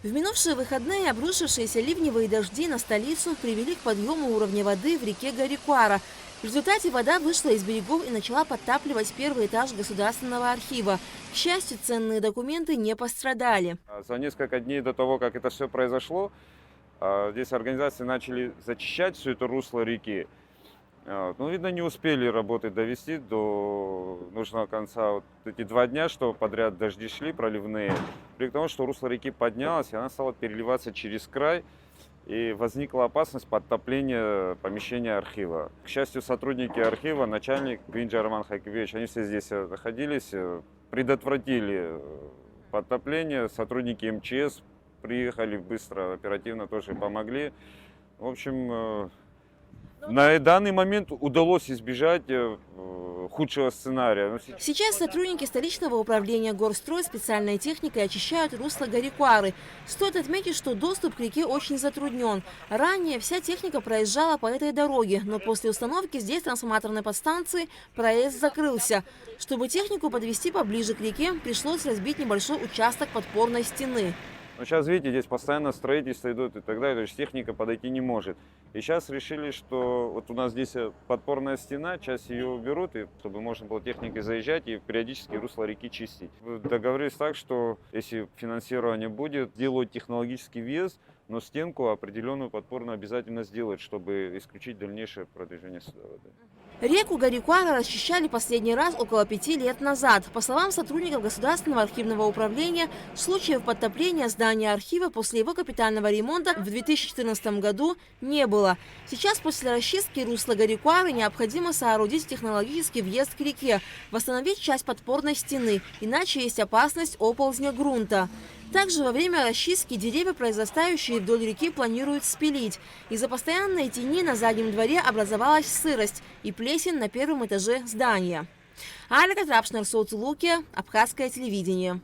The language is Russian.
В минувшие выходные обрушившиеся ливневые дожди на столицу привели к подъему уровня воды в реке Гарикуара. В результате вода вышла из берегов и начала подтапливать первый этаж Государственного архива. К счастью, ценные документы не пострадали. За несколько дней до того, как это все произошло, здесь организации начали зачищать все это русло реки. Ну, видно, не успели работы довести до нужного конца. Вот эти 2 дня, что подряд дожди шли проливные, при том, что русло реки поднялось, и она стала переливаться через край, и возникла опасность подтопления помещения архива. К счастью, сотрудники архива, начальник Гвинджа Роман Хакибевич, они все здесь находились, предотвратили подтопление. Сотрудники МЧС приехали быстро, оперативно тоже помогли. В общем, на данный момент удалось избежать худшего сценария. Сейчас сотрудники столичного управления горстрой специальной техникой очищают русло Гарикуары. Стоит отметить, что доступ к реке очень затруднен. Ранее вся техника проезжала по этой дороге, но после установки здесь трансформаторной подстанции проезд закрылся. Чтобы технику подвести поближе к реке, пришлось разбить небольшой участок подпорной стены. Но сейчас, видите, здесь постоянно строительство идут и так далее, то есть техника подойти не может. И сейчас решили, что вот у нас здесь подпорная стена, часть ее уберут, и чтобы можно было техникой заезжать и периодически русло реки чистить. Договорились так, что если финансирование будет, делают технологический въезд, но стенку определенную подпорную обязательно сделать, чтобы исключить дальнейшее продвижение сюда воды. Реку Гарикуара расчищали последний раз около 5 лет назад. По словам сотрудников Государственного архивного управления, случаев подтопления здания архива после его капитального ремонта в 2014 году не было. Сейчас после расчистки русла Гарикуары необходимо соорудить технологический въезд к реке, восстановить часть подпорной стены, иначе есть опасность оползня грунта. Также во время расчистки деревья, произрастающие вдоль реки, планируют спилить. Из-за постоянной тени на заднем дворе образовалась сырость и плесень на первом этаже здания. Альга Трапшнер, Соцлуки, Абхазское телевидение.